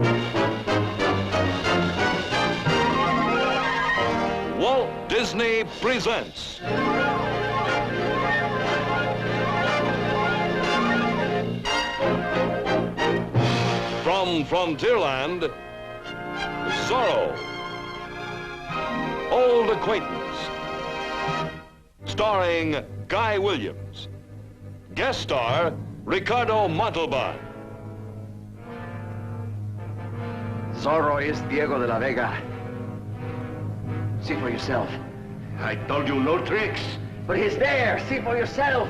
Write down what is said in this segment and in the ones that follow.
Walt Disney presents from Frontierland, Zorro, Old Acquaintance, starring Guy Williams, guest star Ricardo Montalban. Zorro is Diego de la Vega. See for yourself. I told you no tricks. But he's there. See for yourself.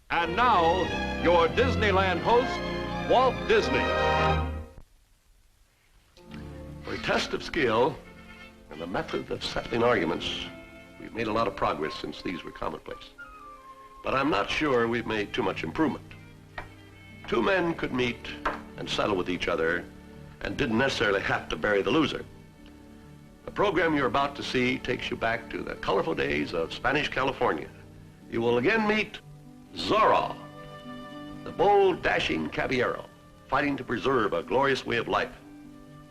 And now, your Disneyland host, Walt Disney. For a test of skill and the method of settling arguments, we've made a lot of progress since these were commonplace. But I'm not sure we've made too much improvement. Two men could meet and settle with each other and didn't necessarily have to bury the loser. The program you're about to see takes you back to the colorful days of Spanish California. You will again meet Zorro, the bold, dashing caballero, fighting to preserve a glorious way of life.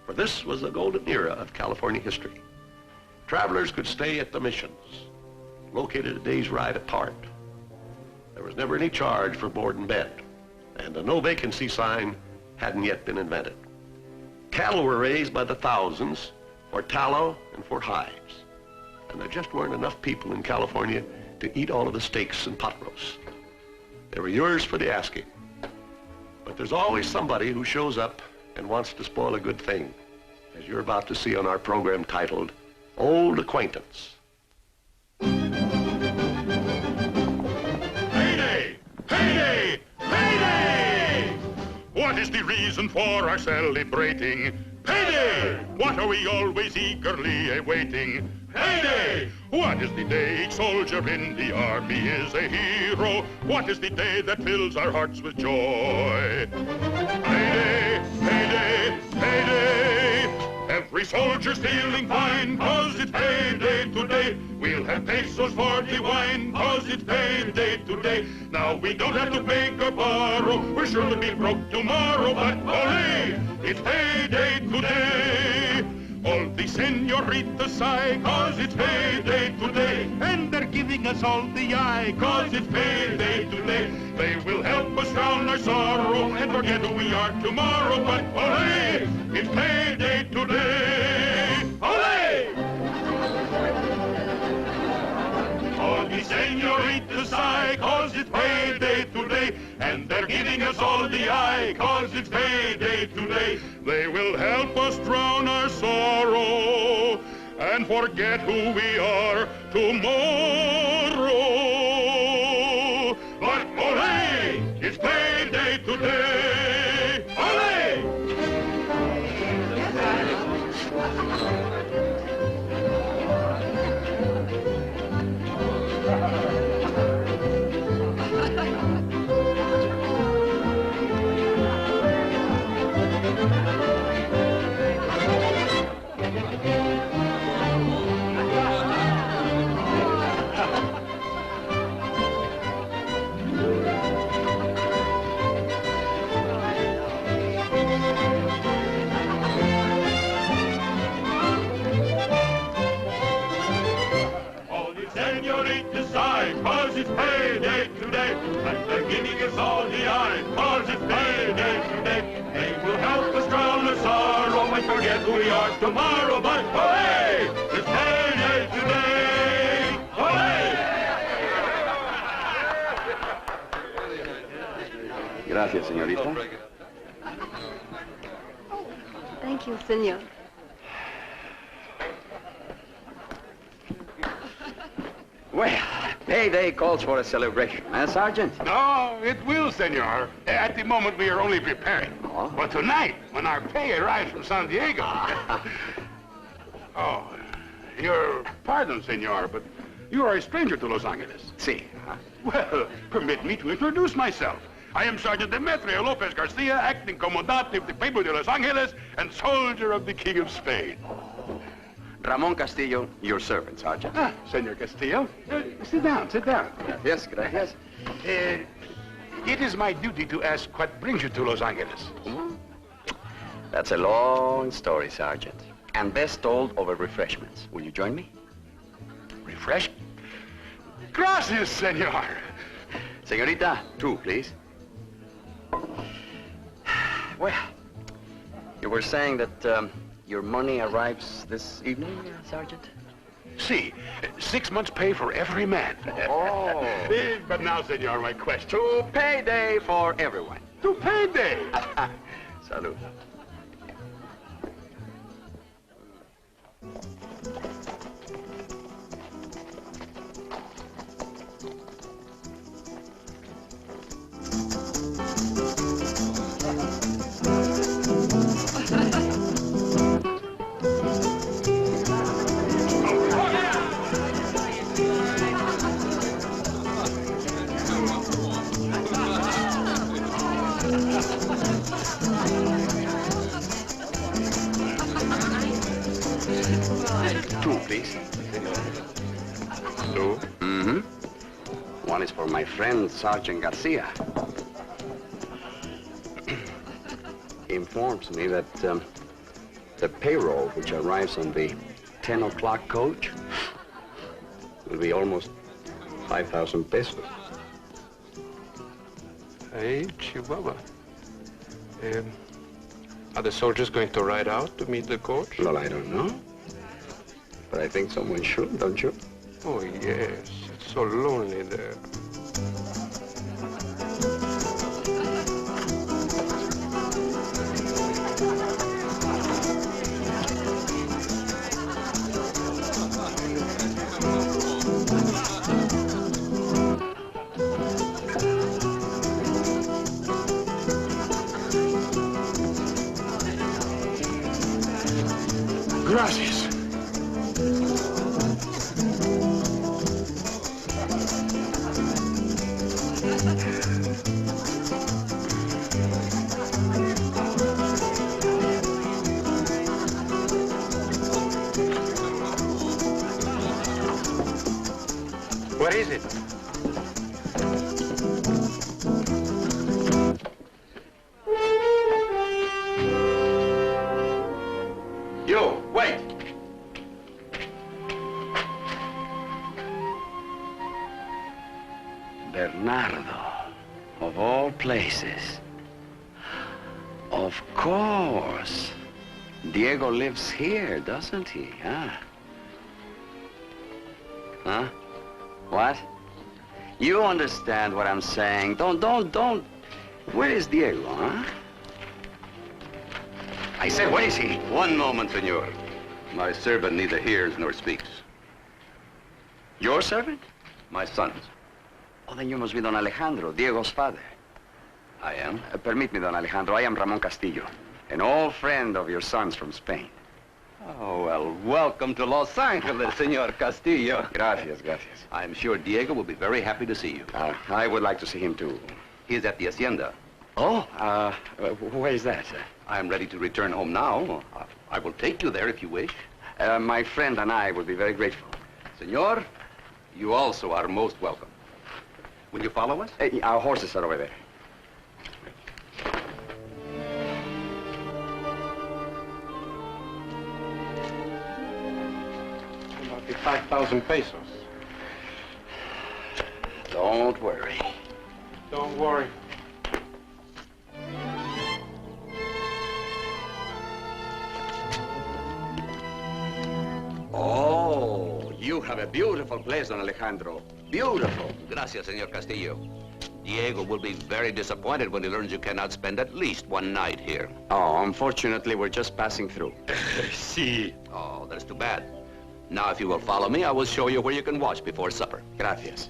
For this was the golden era of California history. Travelers could stay at the missions, located a day's ride apart. There was never any charge for board and bed, and a no vacancy sign hadn't yet been invented. Cattle were raised by the thousands for tallow and for hides, and there just weren't enough people in California to eat all of the steaks and pot roasts. They were yours for the asking. But there's always somebody who shows up and wants to spoil a good thing, as you're about to see on our program titled Old Acquaintance. Payday! Payday! Payday! What is the reason for our celebrating? Payday! What are we always eagerly awaiting? Payday! What is the day each soldier in the army is a hero? What is the day that fills our hearts with joy? Payday! Payday! Payday! Every soldier's feeling fine, 'cause it's payday today. We'll have pesos for the wine, 'cause it's payday today. Now we don't have to beg or borrow, we're sure to be broke tomorrow, but ole, it's payday today. All the senoritas sigh, 'cause it's payday today. And they're giving us all the eye, 'cause it's payday today. They will help us drown our sorrow and forget who we are tomorrow, but ole, it's payday today. Ole! All the senoritas sigh, 'cause it's payday today. And they're giving us all the eye, 'cause it's payday today. They will help us drown our sorrow and forget who we are tomorrow. But ole, it's payday today. Ole! Cause it's payday today, and they're giving us all the eye, cause it's payday today. They will help us drown the sorrow and forget who we are tomorrow, but hooray, it's payday today, hooray! Gracias, señorita. Thank you, senor. Well, payday calls for a celebration, eh, Sergeant? No, it will, senor. At the moment, we are only preparing. Oh? But tonight, when our pay arrives from San Diego... Oh, your pardon, senor, but you are a stranger to Los Angeles. Si. Well, permit me to introduce myself. I am Sergeant Demetrio Lopez Garcia, acting comandante of the Pueblo de Los Angeles and soldier of the King of Spain. Ramon Castillo, your servant, Sergeant. Ah, Senor Castillo. Sit down, sit down. Gracias, gracias. It is my duty to ask what brings you to Los Angeles. That's a long story, Sergeant. And best told over refreshments. Will you join me? Refresh? Gracias, senor. Señorita, two, please. Well, you were saying that your money arrives this evening, Sergeant? See, 6 months' pay for every man. Oh. But now, senor, my question. To payday for everyone. To payday. Salud. Two, please. Two? Mm-hmm. One is for my friend, Sergeant Garcia. He informs me that the payroll, which arrives on the 10 o'clock coach, will be almost 5,000 pesos. Hey, Chihuahua. Are the soldiers going to ride out to meet the coach? Well, I don't know. But I think someone should, don't you? Oh, yes. It's so lonely there. Gracias. What is it? You, wait! Bernardo, of all places. Of course. Diego lives here, doesn't he, huh? Huh? What? You understand what I'm saying. Don't. Where is Diego, huh? I said, where is he? One moment, senor. My servant neither hears nor speaks. Your servant? My son's. Oh, then you must be Don Alejandro, Diego's father. I am. Permit me, Don Alejandro. I am Ramon Castillo, an old friend of your son's from Spain. Oh, well, welcome to Los Angeles, Senor Castillo. Gracias. I'm sure Diego will be very happy to see you. I would like to see him, too. He's at the hacienda. Oh, where is that, sir? I'm ready to return home now. I will take you there if you wish. My friend and I would be very grateful. Senor, you also are most welcome. Will you follow us? Our horses are over there. About the 5,000 pesos. Don't worry. Don't worry. Oh, you have a beautiful place, Don Alejandro. Beautiful. Gracias, Senor Castillo. Diego will be very disappointed when he learns you cannot spend at least one night here. Oh, unfortunately, we're just passing through. See. Oh, that's too bad. Now, if you will follow me, I will show you where you can watch before supper. Gracias.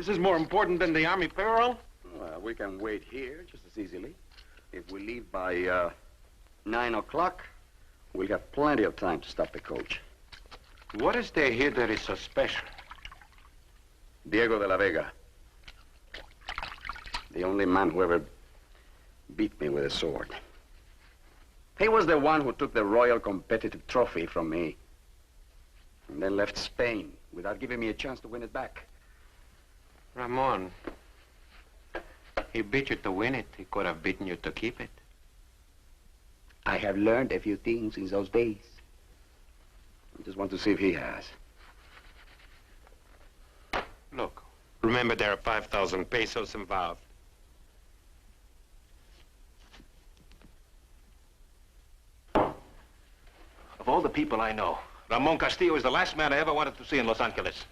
This is more important than the Army payroll? Well, we can wait here just as easily. If we leave by 9 o'clock, we'll have plenty of time to stop the coach. What is there here that is so special? Diego de la Vega. The only man who ever beat me with a sword. He was the one who took the Royal Competitive Trophy from me and then left Spain without giving me a chance to win it back. Ramon, he beat you to win it. He could have beaten you to keep it. I have learned a few things in those days. I just want to see if he has. Look, remember there are 5,000 pesos involved. Of all the people I know, Ramon Castillo is the last man I ever wanted to see in Los Angeles.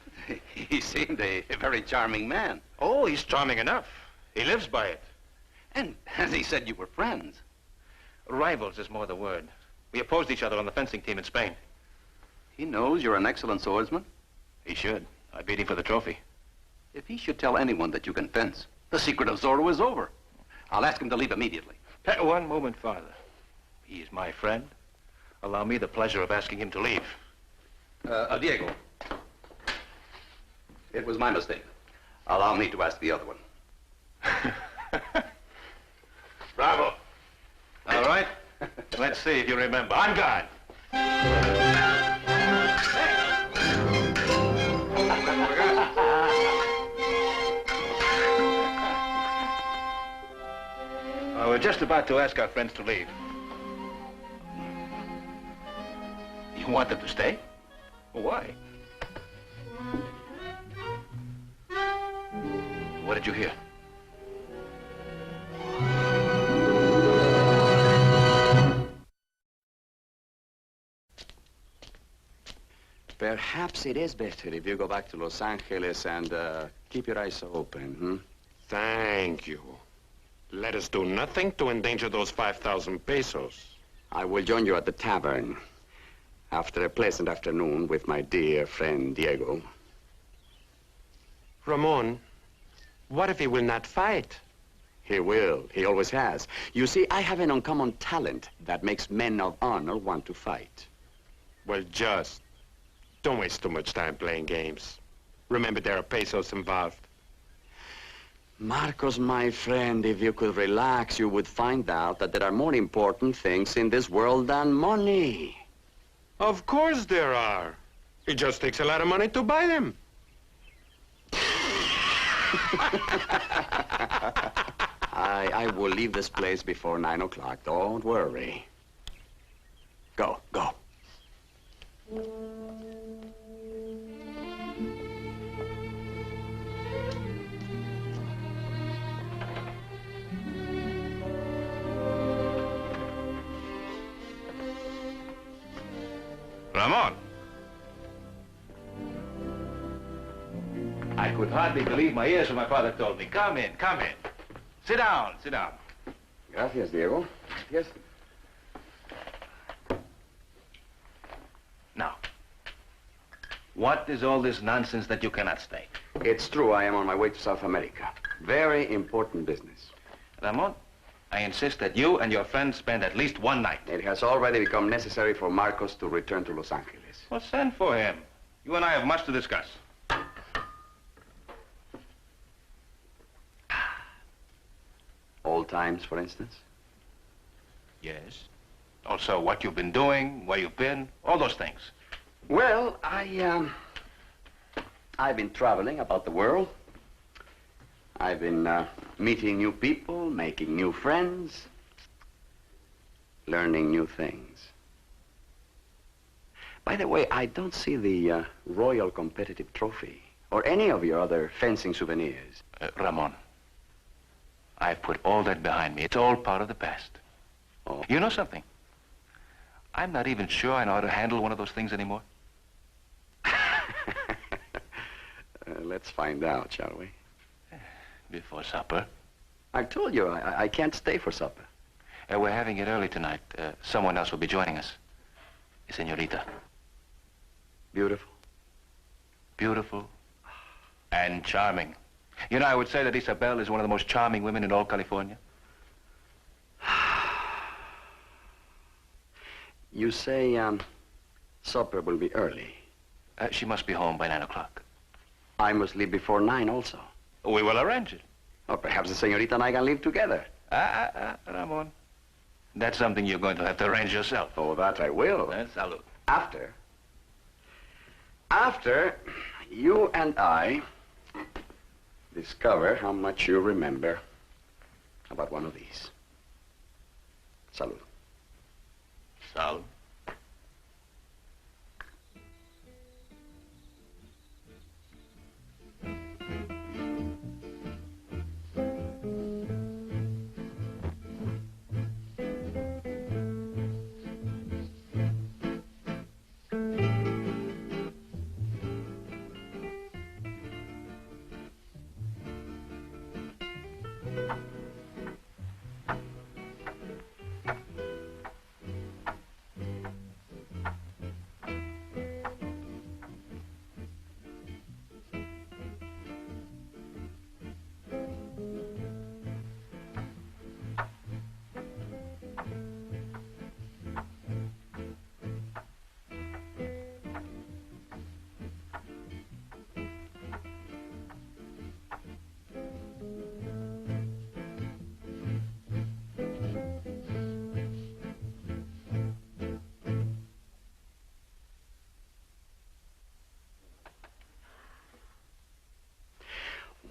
He seemed a very charming man. Oh, he's charming enough. He lives by it. And he said you were friends. Rivals is more the word. We opposed each other on the fencing team in Spain. He knows you're an excellent swordsman. He should. I beat him for the trophy. If he should tell anyone that you can fence, the secret of Zorro is over. I'll ask him to leave immediately. One moment, Father. He is my friend. Allow me the pleasure of asking him to leave. Diego. It was my mistake. Allow me to ask the other one. Bravo. All right. Let's see if you remember. On guard. We're just about to ask our friends to leave. You want them to stay? Why? What did you hear? Perhaps it is better if you go back to Los Angeles and keep your eyes open, hmm? Thank you. Let us do nothing to endanger those 5,000 pesos. I will join you at the tavern after a pleasant afternoon with my dear friend Diego. Ramon, what if he will not fight? He will. He always has. You see, I have an uncommon talent that makes men of honor want to fight. Well, just don't waste too much time playing games. Remember, there are pesos involved. Marcos, my friend, if you could relax, you would find out that there are more important things in this world than money. Of course there are. It just takes a lot of money to buy them. I will leave this place before 9 o'clock. Don't worry. Go, go. Ramon. I could hardly believe my ears when my father told me. Come in, come in. Sit down, sit down. Gracias, Diego. Yes. Now, what is all this nonsense that you cannot stay? It's true, I am on my way to South America. Very important business. Ramon, I insist that you and your friends spend at least one night. It has already become necessary for Marcos to return to Los Angeles. Well, send for him. You and I have much to discuss. Old times, for instance? Yes. Also, what you've been doing, where you've been, all those things. Well, I've been traveling about the world. I've been meeting new people, making new friends, learning new things. By the way, I don't see the Royal Competitive Trophy or any of your other fencing souvenirs. Ramon, I've put all that behind me. It's all part of the past. Oh. You know something? I'm not even sure I know how to handle one of those things anymore. Let's find out, shall we? Before supper. I told you, I can't stay for supper. We're having it early tonight. Someone else will be joining us. A señorita. Beautiful? Beautiful and charming. You know, I would say that Isabel is one of the most charming women in all California. You say, supper will be early. She must be home by 9 o'clock. I must leave before 9 also. We will arrange it. Or perhaps the señorita and I can leave together. Ramon. That's something you're going to have to arrange yourself. Oh, that I will. Salud. After you and I discover how much you remember about one of these. Salud. Salud.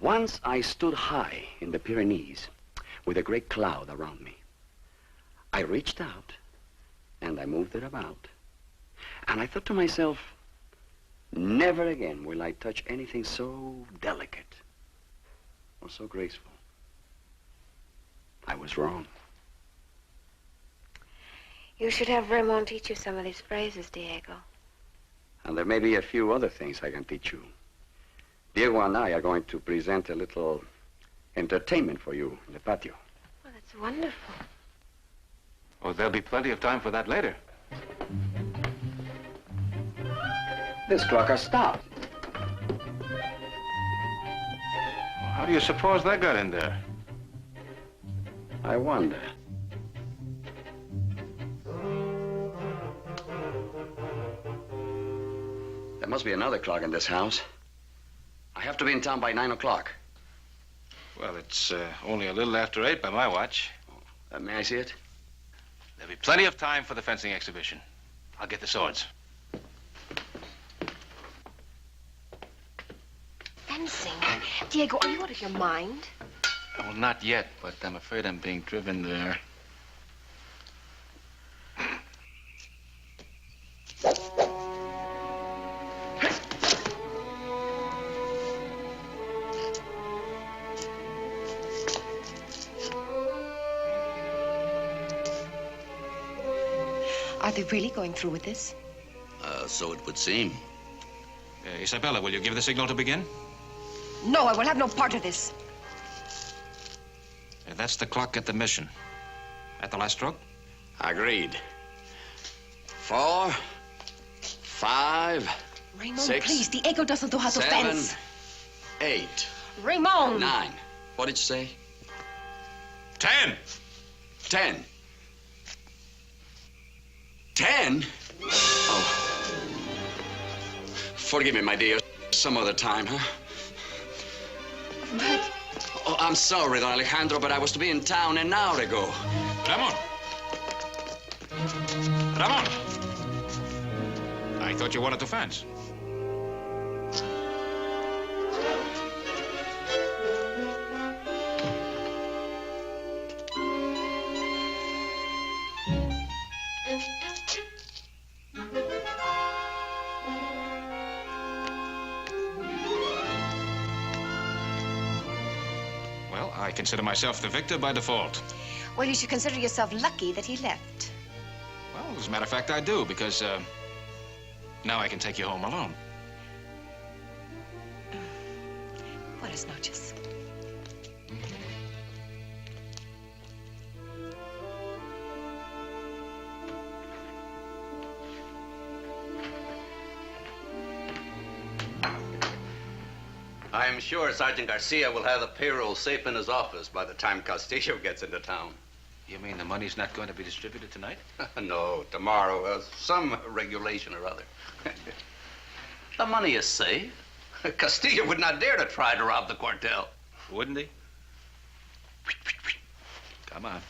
Once I stood high in the Pyrenees with a great cloud around me. I reached out and I moved it about. And I thought to myself, never again will I touch anything so delicate or so graceful. I was wrong. You should have Ramon teach you some of these phrases, Diego. And there may be a few other things I can teach you. Diego and I are going to present a little entertainment for you in the patio. Oh, that's wonderful. Oh, there'll be plenty of time for that later. This clock has stopped. How do you suppose that got in there? I wonder. There must be another clock in this house. I have to be in town by 9 o'clock. Well, it's only a little after 8 by my watch. May I see it? There'll be plenty of time for the fencing exhibition. I'll get the swords. Fencing? Diego, are you out of your mind? Well, not yet, but I'm afraid I'm being driven there. Are they really going through with this? So it would seem. Isabella, will you give the signal to begin? No, I will have no part of this. That's the clock at the mission. At the last stroke? Agreed. 4, 5, Raymond, 6, please, Diego doesn't know how to 7, fence. 8, Raymond! 9. What did you say? 10. 10. 10? Oh. Forgive me, my dear. Some other time, huh? But... Oh, I'm sorry, Don Alejandro, but I was to be in town an hour ago. Ramon! Ramon! I thought you wanted to fence. I consider myself the victor by default. Well, you should consider yourself lucky that he left. Well, as a matter of fact, I do, because now I can take you home alone. Buenas noches. I am sure Sergeant Garcia will have the payroll safe in his office by the time Castillo gets into town. You mean the money's not going to be distributed tonight? No, tomorrow. Some regulation or other. The money is safe. Castillo would not dare to try to rob the cartel. Wouldn't he? Come on.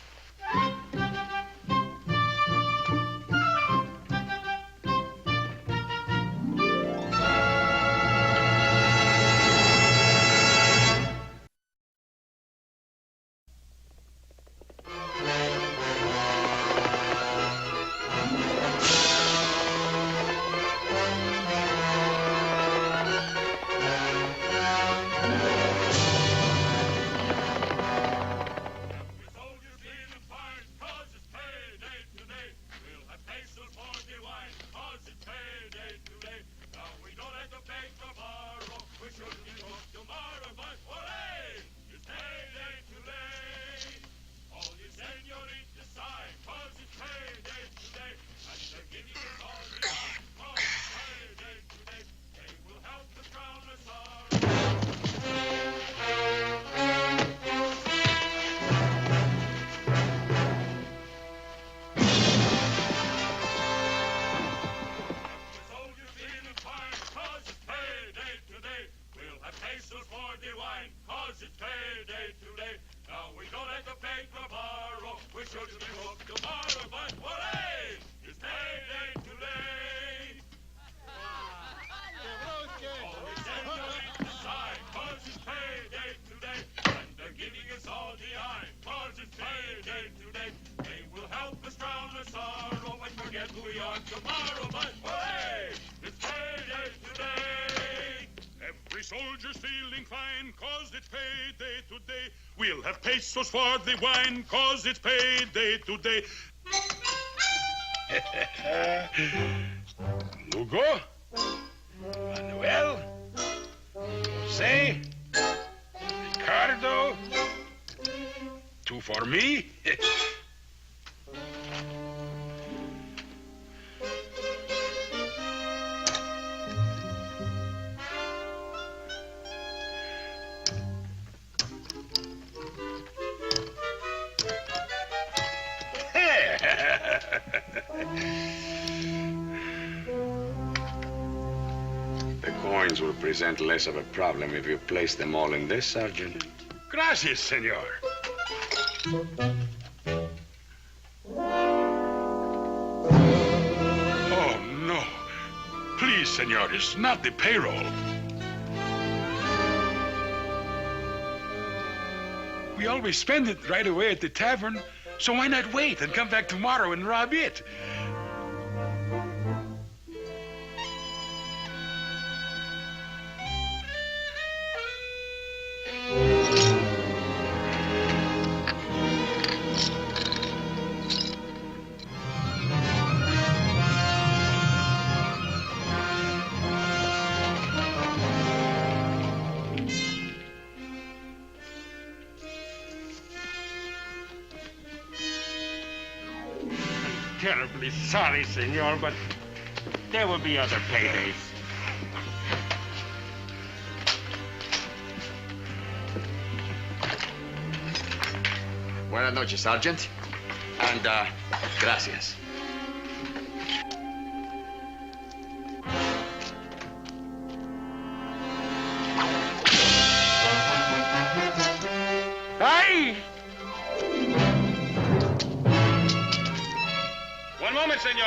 Soldiers feeling fine, cause it's payday today. We'll have pesos for the wine, cause it's payday today. Lugo, Manuel, Jose, Ricardo, 2 for me. The coins will present less of a problem if you place them all in this, Sergeant. Gracias, senor. Oh, no. Please, senor, it's not the payroll. We always spend it right away at the tavern, so why not wait and come back tomorrow and rob it? Terribly sorry, senor, but there will be other paydays. Buenas noches, Sergeant. And, gracias. ¡Ay! One moment, senor.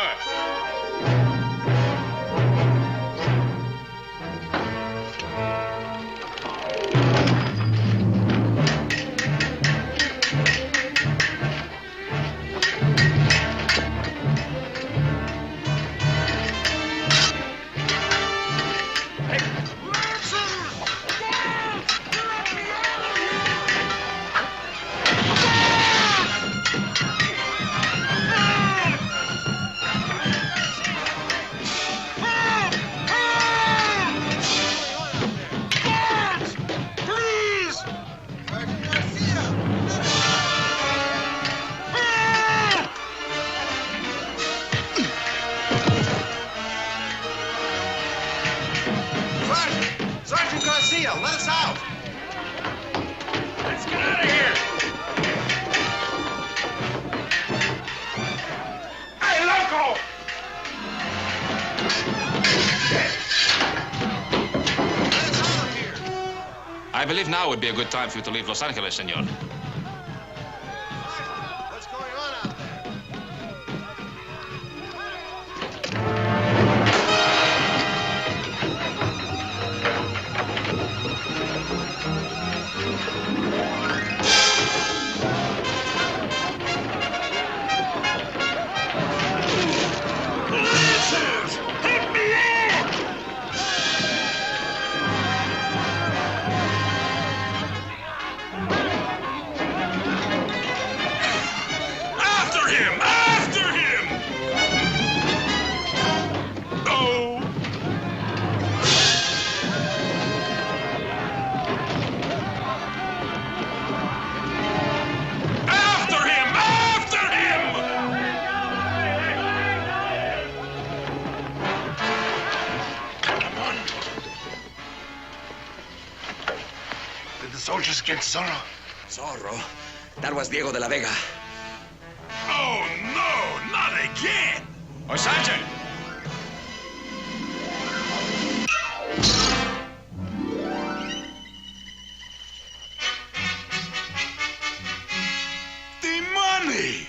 I believe now would be a good time for you to leave Los Angeles, senor. What's going on out there? Soldiers against Zorro. Zorro? That was Diego de la Vega. Oh, no, not again! Oh, Sergeant! The money!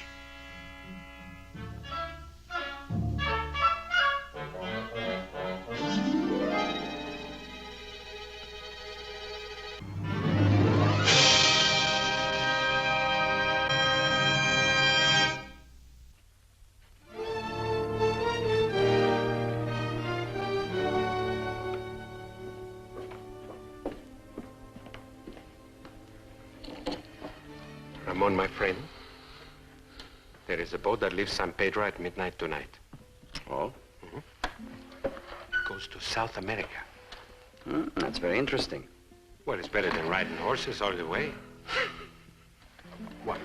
Ramon, my friend, there is a boat that leaves San Pedro at midnight tonight. Oh? It goes to South America. That's very interesting. Well, it's better than riding horses all the way.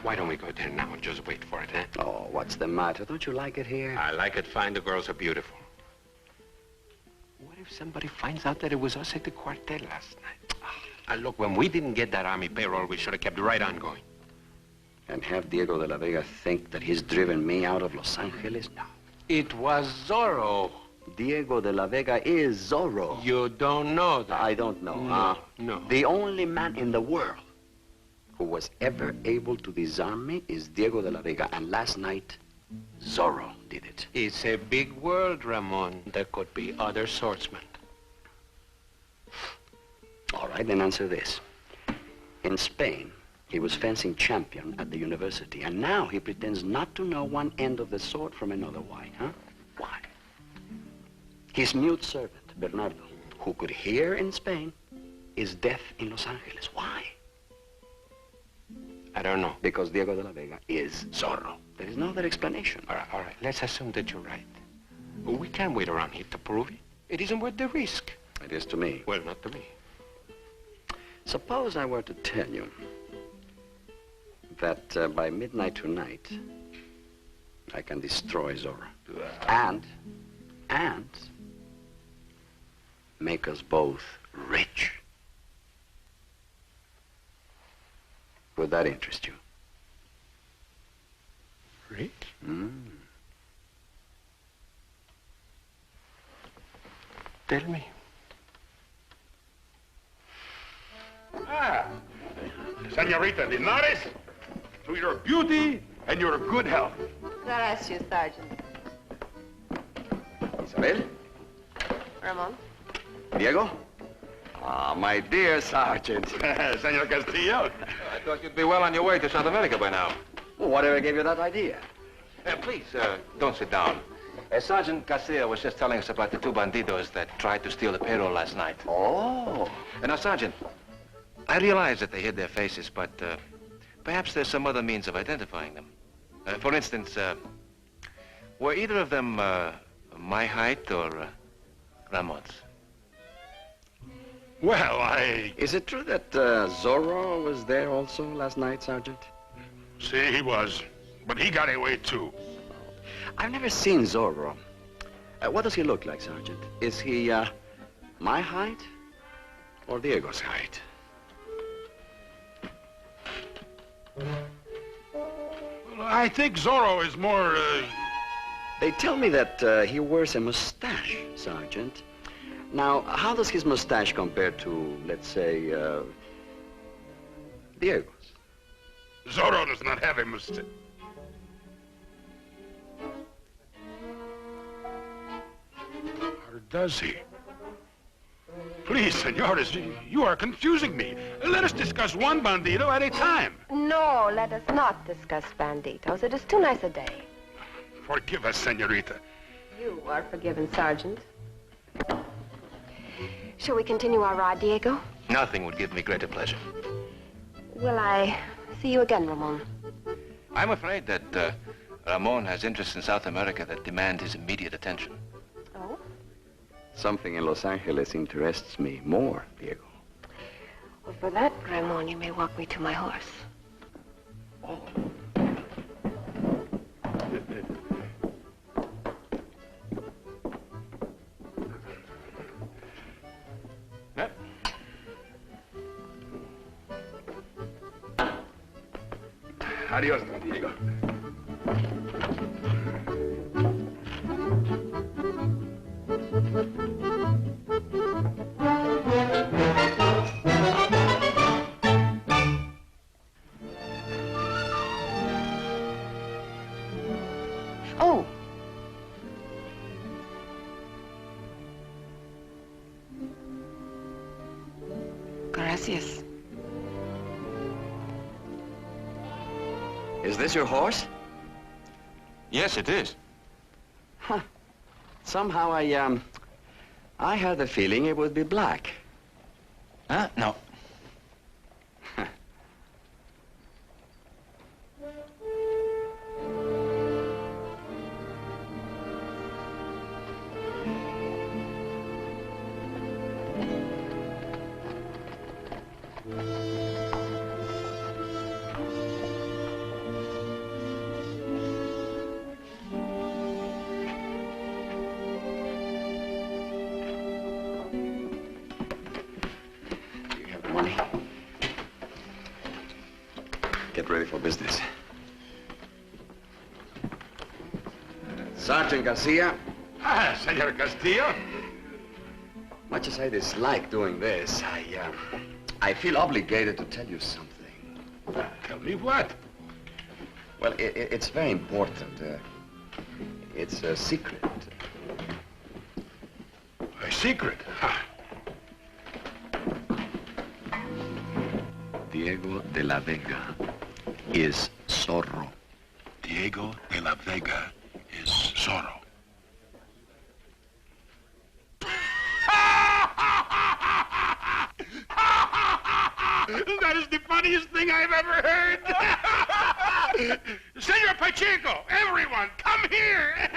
Why don't we go there now and just wait for it, eh? Oh, what's the matter? Don't you like it here? I like it fine. The girls are beautiful. What if somebody finds out that it was us at the quartel last night? Look, when we didn't get that army payroll, we should have kept right on going. And have Diego de la Vega think that he's driven me out of Los Angeles? No. It was Zorro. Diego de la Vega is Zorro. You don't know that. I don't know. No. The only man in the world who was ever able to disarm me is Diego de la Vega. And last night, Zorro did it. It's a big world, Ramon. There could be other swordsmen. All right, then answer this. In Spain, he was fencing champion at the university, and now he pretends not to know one end of the sword from another. Why, huh? Why? His mute servant, Bernardo, who could hear in Spain, is deaf in Los Angeles. Why? I don't know. Because Diego de la Vega is Zorro. There is no other explanation. All right. Let's assume that you're right. We can't wait around here to prove it. It isn't worth the risk. It is to me. Well, not to me. Suppose I were to tell you that by midnight tonight, I can destroy Zorro. And make us both rich. Would that interest you? Rich? Tell me. Senorita Linares, to your beauty and your good health. Gracias, Sergeant. Isabel? Ramon? Diego? Ah, my dear Sergeant. Senor Castillo. I thought you'd be well on your way to South America by now. Well, whatever gave you that idea? Please, don't sit down. Sergeant Castillo was just telling us about the two bandidos that tried to steal the payroll last night. Oh. Now, Sergeant, I realize that they hid their faces, but perhaps there's some other means of identifying them. For instance, were either of them my height or Ramon's? Well, Is it true that Zorro was there also last night, Sergeant? See, he was. But he got away, too. I've never seen Zorro. What does he look like, Sergeant? Is he my height or Diego's height? Well, I think Zorro is more, They tell me that he wears a mustache, Sergeant. Now, how does his mustache compare to, let's say, Diego's. Zorro does not have a mustache. Or does he? Please, senores, you are confusing me. Let us discuss one bandito at a time. No, let us not discuss banditos. It is too nice a day. Forgive us, senorita. You are forgiven, Sergeant. Shall we continue our ride, Diego? Nothing would give me greater pleasure. Will I see you again, Ramon? I'm afraid that Ramon has interests in South America that demand his immediate attention. Oh? Something in Los Angeles interests me more, Diego. Well, for that, Ramon, you may walk me to my horse. Oh. Adios, Diego. Oh. Gracias. Is this your horse? Yes, it is. Huh. Somehow I had the feeling it would be black. Huh? No. Get ready for business. Sergeant Garcia. Ah, Senor Castillo. Much as I dislike doing this, I feel obligated to tell you something. Tell me what? Well, it's very important. It's a secret. A secret? Huh. Diego de la Vega is Zorro. Diego de la Vega is Zorro. That is the funniest thing I've ever heard. Senor Pacheco, everyone, come here.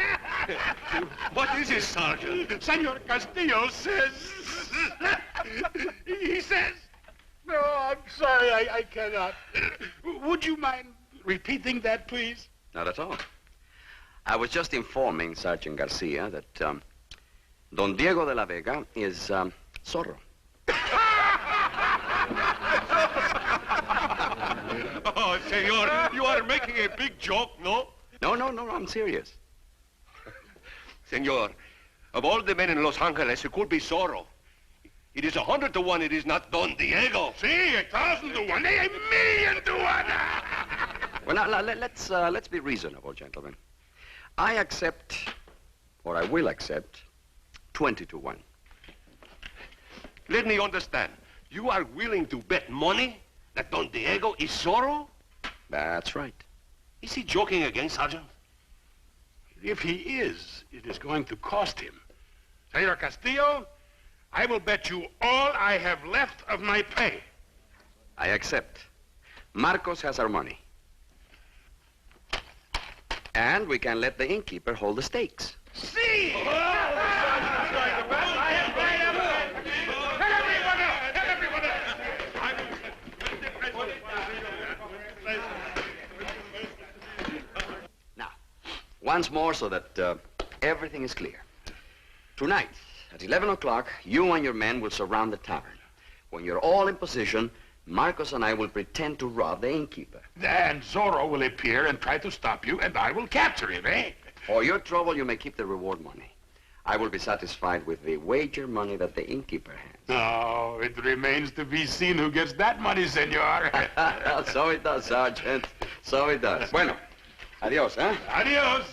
What is it, Sergeant? Senor Castillo says... He says... No, I'm sorry, I cannot. Would you mind repeating that, please? Not at all. I was just informing Sergeant Garcia that Don Diego de la Vega is Zorro. Oh, senor, you are making a big joke, no? No, I'm serious. Senor, of all the men in Los Angeles, it could be Zorro. It is 100 to 1, it is not Don Diego. See, 1,000 to 1, 1,000,000 to 1. Well, now, let's be reasonable, gentlemen. I accept, or I will accept, 20 to 1. Let me understand. You are willing to bet money that Don Diego is Zorro? That's right. Is he joking again, Sergeant? If he is, it is going to cost him. Senor Castillo, I will bet you all I have left of my pay. I accept. Marcos has our money. And we can let the innkeeper hold the stakes. See! Now, once more so that everything is clear. Tonight, at 11 o'clock, you and your men will surround the tavern. When you're all in position, Marcos and I will pretend to rob the innkeeper. Then Zorro will appear and try to stop you, and I will capture him, eh? For your trouble, you may keep the reward money. I will be satisfied with the wager money that the innkeeper has. Oh, it remains to be seen who gets that money, senor. So it does, Sergeant. So it does. Bueno, adios, huh? Adios.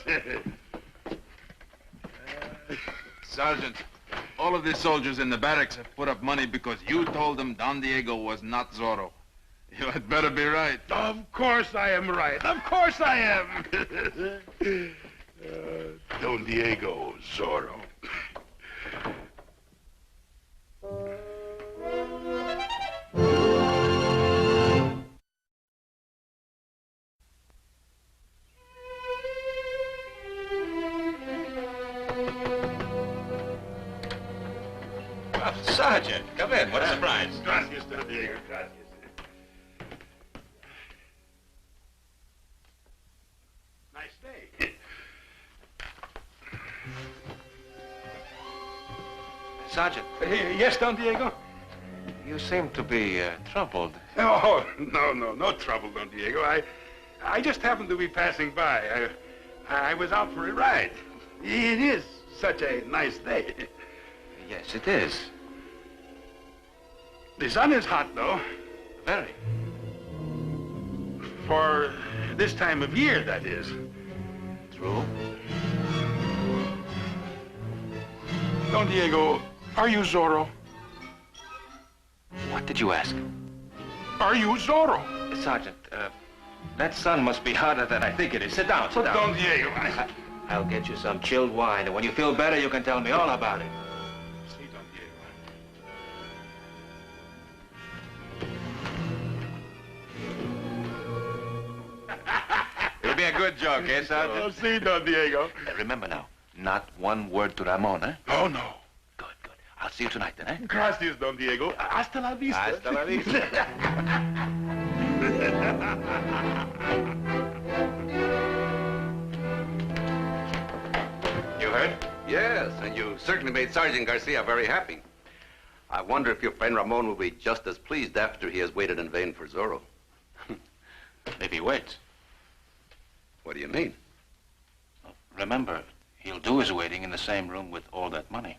Sergeant, all of the soldiers in the barracks have put up money because you told them Don Diego was not Zorro. You had better be right. Of course I am right. Of course I am. Don Diego, Zorro. Sergeant, come in. What a surprise. Gracias, Don Diego. Gracias. Nice day. Sergeant. Yes, Don Diego? You seem to be troubled. Oh, no trouble, Don Diego. I just happened to be passing by. I was out for a ride. It is such a nice day. Yes, it is. The sun is hot, though. Very. For this time of year, that is. True. Don Diego, are you Zorro? What did you ask? Are you Zorro? Sergeant, that sun must be hotter than I think it is. Sit down, sit down. Don Diego, I'll get you some chilled wine, and when you feel better, you can tell me all about it. See, Don Diego. It'll be a good joke, eh, Sergeant? Oh, see, Don Diego. Remember now, not one word to Ramon, eh? Oh, no. Good. I'll see you tonight, then, eh? Gracias, Don Diego. Hasta la vista. Hasta la vista. You heard? Yes, and you certainly made Sergeant Garcia very happy. I wonder if your friend Ramon will be just as pleased after he has waited in vain for Zorro. Maybe he waits. What do you mean? Remember, he'll do his waiting in the same room with all that money.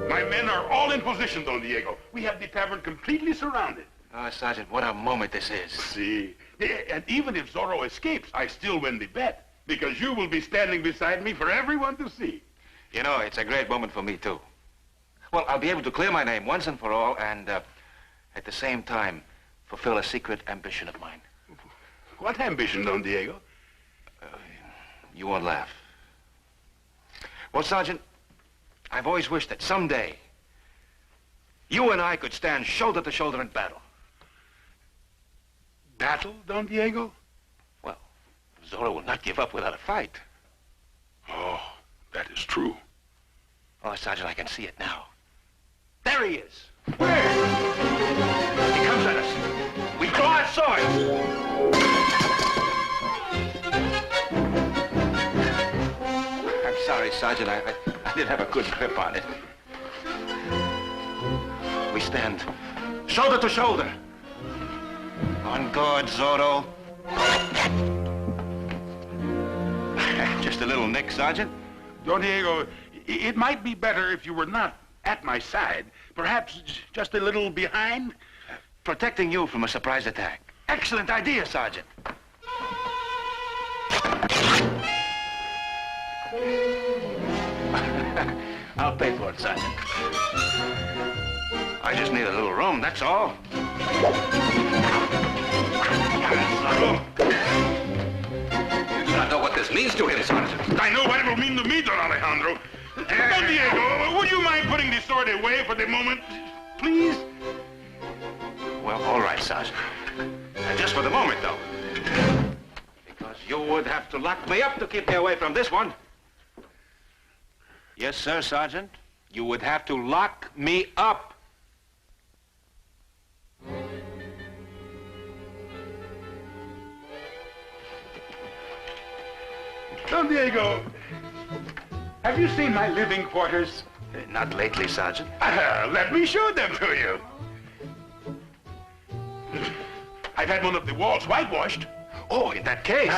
My men are all in position, Don Diego. We have the tavern completely surrounded. Oh, Sergeant, what a moment this is. See, and even if Zorro escapes, I still win the bet, because you will be standing beside me for everyone to see. You know, it's a great moment for me, too. Well, I'll be able to clear my name once and for all, and at the same time, fulfill a secret ambition of mine. What ambition, Don Diego? You won't laugh. Well, Sergeant, I've always wished that someday you and I could stand shoulder to shoulder in battle. Battle, Don Diego? Well, Zorro will not give up without a fight. Oh, that is true. Oh, Sergeant, I can see it now. There he is. Where? He comes at us. We draw our swords. I'm sorry, Sergeant. I didn't have a good grip on it. We stand shoulder to shoulder. On guard, Zorro. Just a little nick, Sergeant. Don Diego, it might be better if you were not at my side. Perhaps just a little behind? Protecting you from a surprise attack. Excellent idea, Sergeant. I'll pay for it, Sergeant. I just need a little room, that's all. You do not know what this means to him, Sergeant. I know what it will mean to me, Don Alejandro. Don Diego, would you mind putting the sword away for the moment, please? Well, all right, Sergeant. Just for the moment, though. Because you would have to lock me up to keep me away from this one. Yes, sir, Sergeant. You would have to lock me up. Don Diego, have you seen my living quarters? Not lately, Sergeant. Let me show them to you. I've had one of the walls whitewashed. Oh, in that case.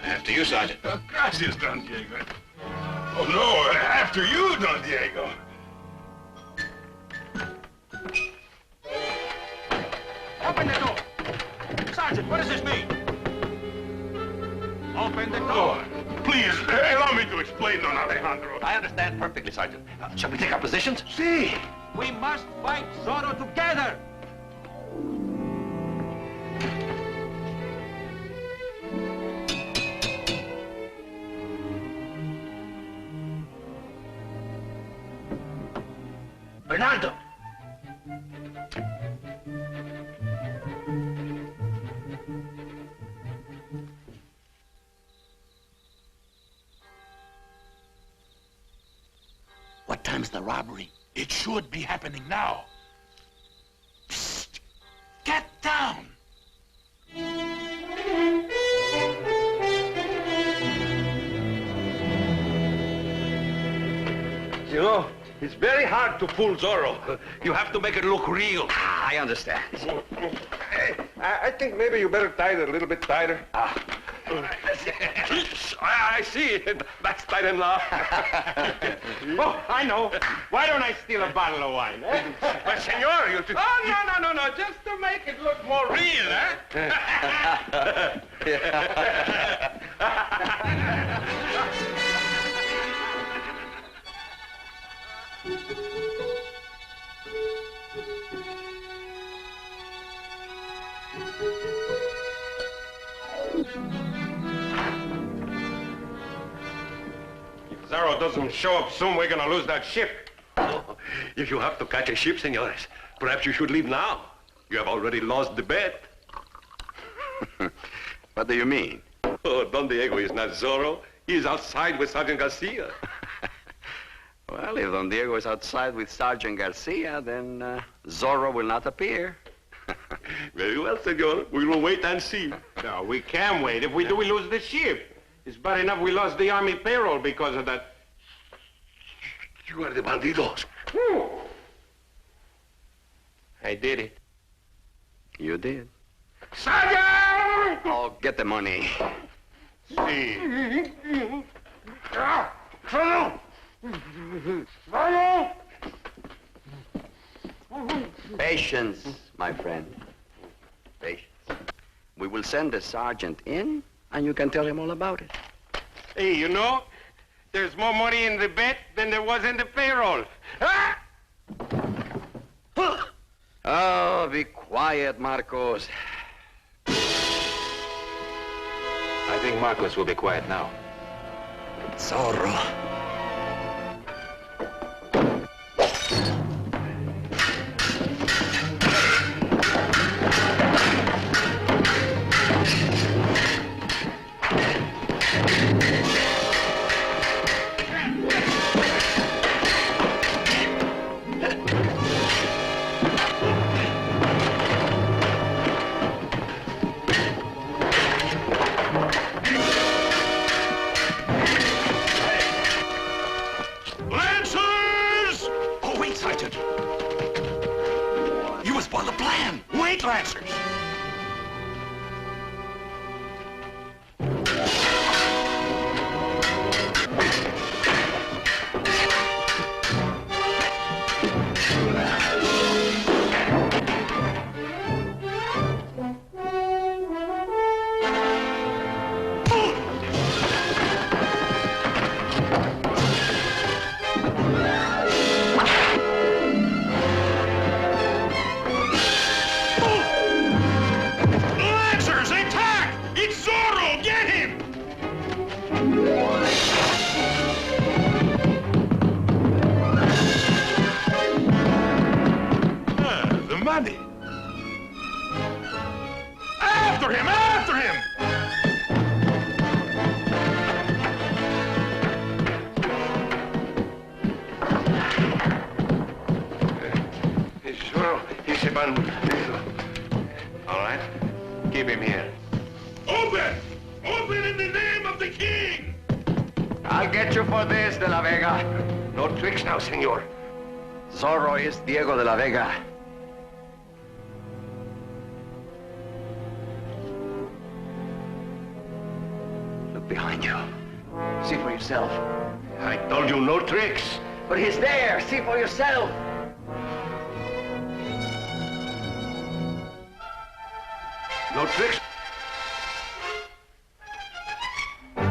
After you, Sergeant. Gracias, Don Diego. Oh, no, after you, Don Diego. Open the door. Sergeant, what does this mean? Open the door. Please, allow me to explain, Don Alejandro. I understand perfectly, Sergeant. Shall we take our positions? See. We must fight Zorro together. Bernardo! What time's the robbery? It should be happening now. Psst! Get down! You know, it's very hard to fool Zorro. You have to make it look real. I understand. Hey, I think maybe you better tie it a little bit tighter. I see. That's tight enough. Oh, I know. Why don't I steal a bottle of wine, eh? But, senor, you... Oh, no. Just to make it look more real, eh? If Zorro doesn't show up soon, we're gonna lose that ship. Oh, if you have to catch a ship, senores, perhaps you should leave now. You have already lost the bet. What do you mean? Oh, Don Diego is not Zorro. He is outside with Sergeant Garcia. Well, if Don Diego is outside with Sergeant Garcia, then Zorro will not appear. Very well, senor. We will wait and see. No, we can't wait. If we do, we lose the ship. It's bad enough we lost the army payroll because of that. You are the bandidos. I did it. You did. Sergeant! Oh, get the money. See. Patience, my friend. Patience. We will send the sergeant in, and you can tell him all about it. Hey, you know, there's more money in the bet than there was in the payroll. Ah! Oh, be quiet, Marcos. I think Marcos will be quiet now. Zorro. Lancers! Money. After him! After him! Zorro, he's a bandido. All right, keep him here. Open! Open in the name of the king! I'll get you for this, De La Vega. No tricks now, senor. Zorro is Diego de la Vega. Look behind you. See for yourself. I told you no tricks. But he's there. See for yourself. No tricks? No.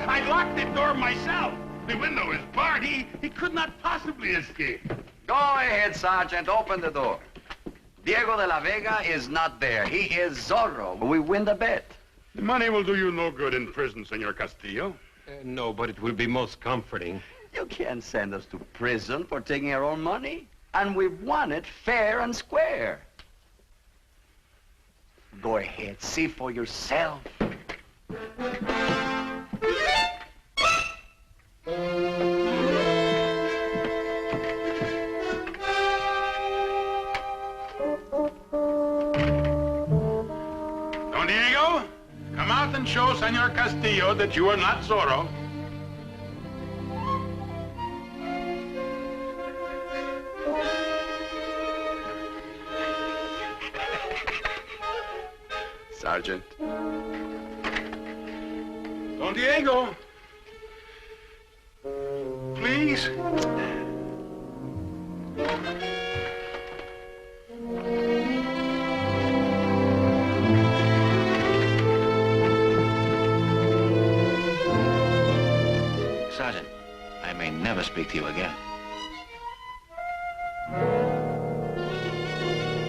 I locked the door myself. The window is barred. He could not possibly escape. Go ahead, Sergeant. Open the door. Diego de la Vega is not there. He is Zorro. We win the bet. The money will do you no good in prison, Senor Castillo. No, but it will be most comforting. You can't send us to prison for taking our own money. And we've won it fair and square. Go ahead. See for yourself. Don Diego, come out and show Senor Castillo that you are not Zorro. Sergeant. Don Diego. Please. Sergeant, I may never speak to you again.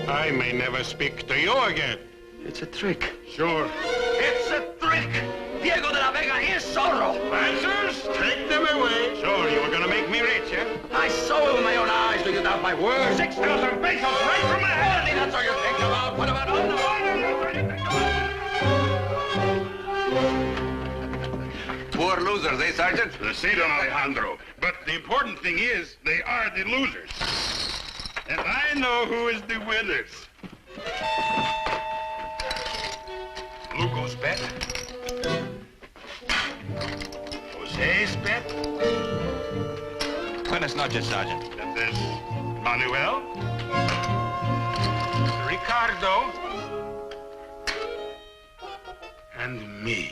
I may never speak to you again. It's a trick. Sure. It's a trick! Diego de la Vega is Zorro! Lancers, take them away. Sure, you were gonna make me rich, eh? I saw it with my own eyes. Do you doubt my word? 6,000 pesos right from my head! That's all you think about. What about... Oh, no. Poor losers, eh, Sergeant? See, Don Alejandro. But the important thing is, they are the losers. And I know who is the winners. Lugo's bet. Jose's bet. Buenas noches, Sergeant. And there's Manuel. Ricardo. And me.